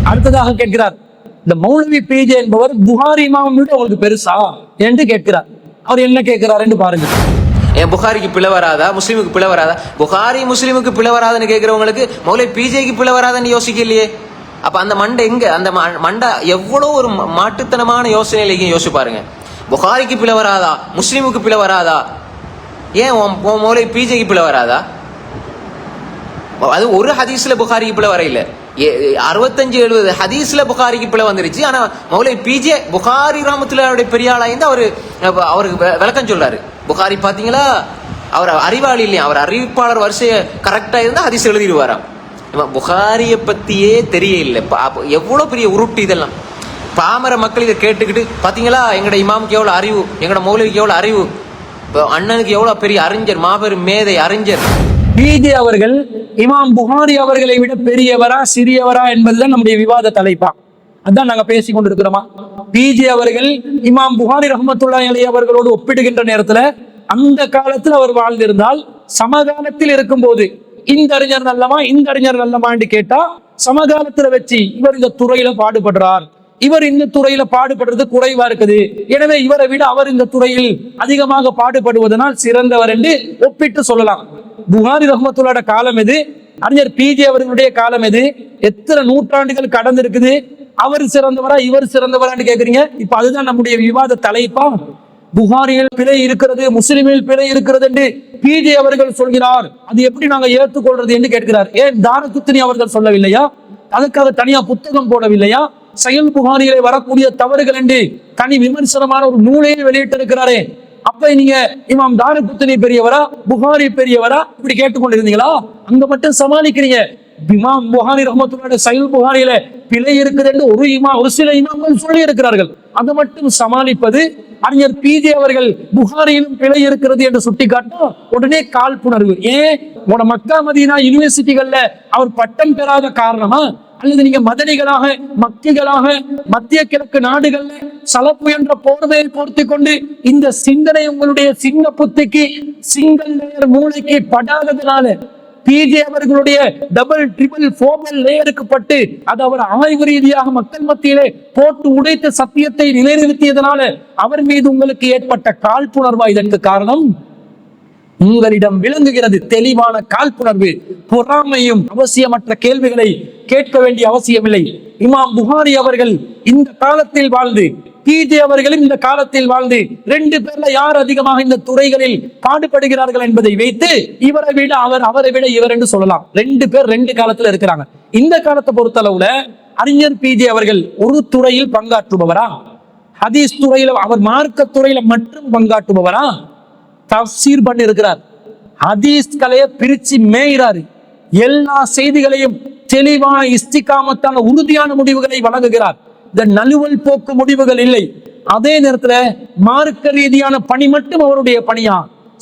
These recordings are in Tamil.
அடுத்ததாக கேட்கிறார், இந்த மௌலவி பிஜே என்பவர் புகாரி இமாம் விட உங்களுக்கு பெருசா என்று கேட்கிறார். அவர் என்ன கேட்கிறார் என்று பாருங்க. ஏன் புகாரிக்கு பிழை வராதா, முஸ்லீமுக்கு பிழை வராதா? புகாரி முஸ்லீமுக்கு பிழை வராதுன்னு கேட்கிறவங்களுக்கு மௌலவி பிஜேக்கு பிழை வராதுன்னு யோசிக்கலையே. அப்ப அந்த மண்டை எங்க? அந்த மண்டை எவ்வளவு ஒரு மாட்டுத்தனமான யோசனையில யோசிச்சு பாருங்க. புகாரிக்கு பிழை வராதா, முஸ்லீமுக்கு பிழை வராதா, ஏன் மௌலவி பிஜேக்கு பிழை வராதா? அது ஒரு ஹதீஸ்ல புகாரிக்கு பிழை வரையில, 65-70 ஹதீஸ்ல புகாரிக்கு பிழை வந்துருச்சு. ஆனா மௌலவி பிஜே புகாரி ரஹ்மத்துல்லாஹி பெரிய ஆளா இருந்து அவருக்கு விளக்கம் சொல்றாரு. புகாரி பாத்தீங்களா, அவர் அறிவாளி இல்லையா, அவர் அறிவிப்பாளர் வரிசைய கரெக்டா இருந்தா ஹதீஸ் எழுதிடுவாராம். புகாரிய பத்தியே தெரியல. எவ்வளவு பெரிய உருட்டு இதெல்லாம். பாமர மக்கள் இதை கேட்டுக்கிட்டு பாத்தீங்களா, எங்கட இமாமுக்கு எவ்வளவு அறிவு, எங்கட மௌலவிக்கு எவ்வளவு அறிவு, அண்ணனுக்கு எவ்வளவு பெரிய அறிஞர், மாபெரும் மேதை அறிஞர். பிஜே அவர்கள் இமாம் புகாரி அவர்களை விட பெரியவரா சிறியவரா என்பதுதான் நம்முடைய விவாத தலைப்பா. அதான் நாங்க பேசி கொண்டிருக்கிறோமா? பிஜே அவர்கள் இமாம் புகாரி ரஹ்மத்துல்லாஹி அலைஹி அவர்களோடு ஒப்பிடுகின்ற நேரத்துல அந்த காலத்தில் அவர் வாழ்ந்திருந்தால், சமகாலத்தில் இருக்கும் போது இந்த அறிஞர் நல்லமா இந்த அறிஞர் நல்லமா என்று கேட்டா, சமகாலத்துல வச்சு இவர் இந்த துறையில பாடுபடுறார், இவர் இந்த துறையில பாடுபடுறது குறைவா இருக்குது, எனவே இவரை விட அவர் இந்த துறையில் அதிகமாக பாடுபடுவதனால் சிறந்தவர் என்று ஒப்பிட்டு சொல்லலாம். புகாரி ரஹ்மத்துல்லாஹி காலம் எது, அறிஞர் பிஜே அவர்களுடைய காலம் எது, எத்தனை நூற்றாண்டுகள் கடந்து இருக்குது, அவர் சிறந்தவரா இவர் சிறந்தவரான்னு கேக்குறீங்க. இப்ப அதுதான் நம்முடைய விவாத தலைப்பா. புகாரியில் பிழை இருக்கிறது, முஸ்லிமில் பிழை இருக்கிறது என்று பிஜே அவர்கள் சொல்கிறார், அது எப்படி நாங்க ஏற்றுக்கொள்றது என்று கேட்கிறார். ஏன் தாரகுத்னி அவர்கள் சொல்லவில்லையா? அதுக்காக தனியா புத்தகம் போடவில்லையா? சஹீஹ் புகாரியிலே வரக்கூடிய தவறுகள் என்று தனி விமர்சனமான ஒரு நூலையே வெளியிட்டிருக்கிறாரே. அப்ப நீங்க இமாம் தாரகுத்னி பெரியவரா புகாரி பெரியவரா இப்படி கேட்டுக்கொண்டிருந்தீங்களா? அங்க மட்டும் சமாளிக்கிறீங்க. இமாம் புகாரி ரஹ்மத்துல்லாஹி சஹீஹ் புகாரியில பிழை இருக்குது என்று ஒரு சில இமாம்கள் சொல்லி இருக்கிறார்கள். அதை மட்டும் சமாளிப்பது. அறிஞர் பிஜே அவர்கள் புகாரியிலும் பிழை இருக்கிறது என்று சுட்டிக்காட்டா உடனே காழ்ப்புணர்வு. ஏன் உன மக்கா மதீனா யூனிவர்சிட்டிகள்ல அவர் பட்டம் பெறாத காரணமா, அல்லது நீங்க மதனிகளாக மக்கிகளாக மத்திய கிழக்கு நாடுகள்ல சலப்பு என்ற போர்வையை போர்த்தி கொண்டு இந்த சிந்தனை உங்களுடைய சின்ன புத்திக்கு சிங்கிள் லேயர் மூளைக்கு படாததுனால பிஜே அவர்களுடைய டபுள் ட்ரிபிள் ஃபோர்மல் லேயருக்கு பட்டு அது அவர் ஆய்வு ரீதியாக மக்கள் மத்தியிலே போட்டு உடைத்த சத்தியத்தை நிலைநிறுத்தியதனால அவர் மீது உங்களுக்கு ஏற்பட்ட காழ்ப்புணர்வா? இதற்கு காரணம் உங்களிடம் விளங்குகிறது தெளிவான காழ்ப்புணர்வு. பொறாமையும் அவசியமற்ற கேள்விகளை கேட்க வேண்டிய அவசியமில்லை. இமாம் புகாரி அவர்கள் இந்த காலத்தில் வாழ்ந்து, பிஜே அவர்களும் இந்த காலத்தில் வாழ்ந்து, ரெண்டு பேர்ல யார் அதிகமாக இந்த துறைகளில் பாடுபடுகிறார்கள் என்பதை வைத்து இவரை விட அவர், அவரை விட இவர் என்று சொல்லலாம். ரெண்டு பேர் ரெண்டு காலத்துல இருக்கிறாங்க. இந்த காலத்தை பொறுத்தளவுல அறிஞர் பிஜே அவர்கள் ஒரு துறையில் பங்காற்றுபவரா? ஹதீஸ் துறையில, அவர் மார்க்க துறையில மட்டும் பங்காற்றுபவரா? தஃசீர் பண்ணி இருக்கிறார், ஹதீஸ் கலையை பிரிச்சு மேய்கிறாரு, எல்லா செய்திகளையும் தெளிவான இஸ்திகாமத்தான உறுதியான முடிவுகளை வழங்குகிறார். இந்த நழுவல் போக்கு முடிவுகள் இல்லை. அதே நேரத்துல மார்க்க ரீதியான பணி மட்டும் அவருடைய பணியா?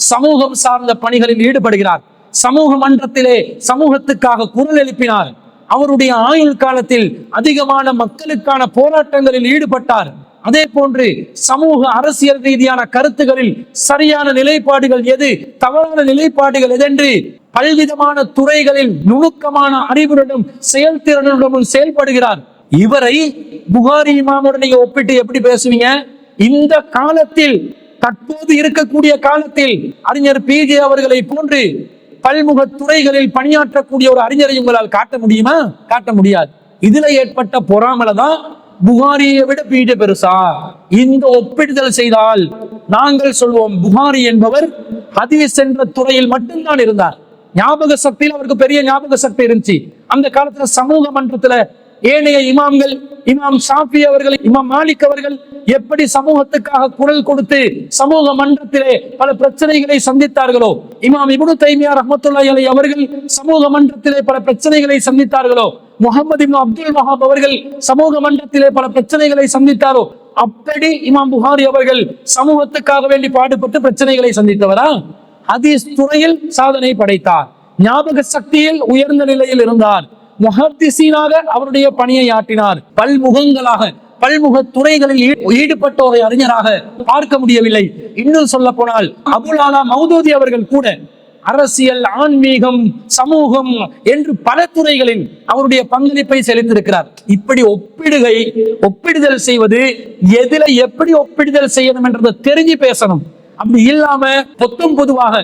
சமூகம் சார்ந்த பணிகளில் ஈடுபடுகிறார். சமூக மன்றத்திலே சமூகத்துக்காக குரல் எழுப்பினார். அவருடைய ஆயுள் காலத்தில் அதிகமான மக்களுக்கான போராட்டங்களில் ஈடுபட்டார். அதே போன்று சமூக அரசியல் ரீதியான கருத்துகளில் சரியான நிலைப்பாடுகள் எது, தவறான நிலைப்பாடுகள் எதென்று பல்விதமான துறைகளில் நுணுக்கமான அறிவுடனும் செயல்திறனுடனும் செயல்படுகிறார். இவரை புகாரி இமாமுடன் நீங்க ஒப்பிட்டு எப்படி பேசுவீங்க? இந்த காலத்தில், தற்போது இருக்கக்கூடிய காலத்தில் அறிஞர் பிஜே அவர்களை போன்று பல்முக துறைகளில் பணியாற்றக்கூடிய ஒரு அறிஞரை உங்களால் காட்ட முடியுமா? காட்ட முடியாது. இதுல ஏற்பட்ட பொறாமலதான் புகாரியை விட பிஜே பெருசா இந்த ஒப்பிடுதல் செய்தால் நாங்கள் சொல்வோம், புகாரி என்பவர் ஹதீஸ் என்ற துறையில் மட்டும்தான் இருந்தார். ஞாபக சக்தியில் அவருக்கு பெரிய ஞாபக சக்தி இருந்துச்சு. அந்த காலத்துல சமூக மன்றத்துல ஏனைய இமாம்கள், இமாம் ஷாஃபி அவர்கள், இமாம் மாலிக் அவர்கள் எப்படி சமூகத்துக்காக குரல் கொடுத்து சமூக மன்றத்திலே பல பிரச்சனைகளை சந்தித்தார்களோ, இமாம் இப்னு தைமியா ரஹ்மத்துல்லாஹி அலைஹி அவர்கள் சமூக மன்றத்திலே பல பிரச்சனைகளை சந்தித்தார்களோ, முஹம்மது இப்னு அப்துல் வஹாப் அவர்கள் சமூக மன்றத்திலே பல பிரச்சனைகளை சந்தித்தாரோ, அப்படி இமாம் புகாரி அவர்கள் சமூகத்துக்காக வேண்டி பாடுபட்டு பிரச்சனைகளை சந்தித்தவரா? ஹதீஸ் துறையில் சாதனை படைத்தார். ஞாபக சக்தியில் உயர்ந்த நிலையில் இருந்தார். முஹத்திஸீனாக அவருடைய பணியை ஆற்றினார். பல்முகங்களாக பல்முக துறைகளில் ஈடுபட்ட ஒரு அறிஞராக பார்க்க முடியவில்லை. இன்னும் சொல்ல போனால் அபுல் ஆலா மௌதூதி அவர்கள் கூட அரசியல், ஆன்மீகம், சமூகம் என்று பல துறைகளில் அவருடைய பங்களிப்பை செலுத்தியிருக்கிறார். இப்படி ஒப்பிடுதல் செய்வது, எதில எப்படி ஒப்பிடுதல் செய்யணும் என்றதை தெரிஞ்சு பேசணும். அப்படி இல்லாம பொதுவாக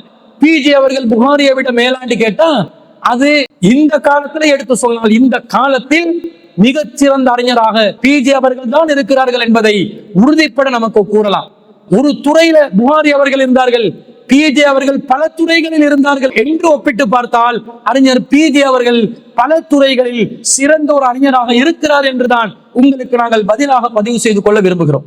பிஜே அவர்கள் புகாரியை விட மேலாண்டி கேட்டா அது இந்த காலத்துல எடுத்து சொன்னால் இந்த காலத்தில் மிகச்சிறந்த அறிஞராக பிஜே அவர்கள் தான் இருக்கிறார்கள் என்பதை உறுதிப்பட நமக்கு கூறலாம். ஒரு துறையில புகாரி அவர்கள் இருந்தார்கள், பிஜே அவர்கள் பல துறைகளில் இருந்தார்கள் என்று ஒப்பிட்டு பார்த்தால் அறிஞர் பிஜே அவர்கள் பல துறைகளில் சிறந்த ஒரு அறிஞராக இருக்கிறார் என்றுதான் உங்களுக்கு நாங்கள் பதிலாக பதிவு செய்து கொள்ள விரும்புகிறோம்.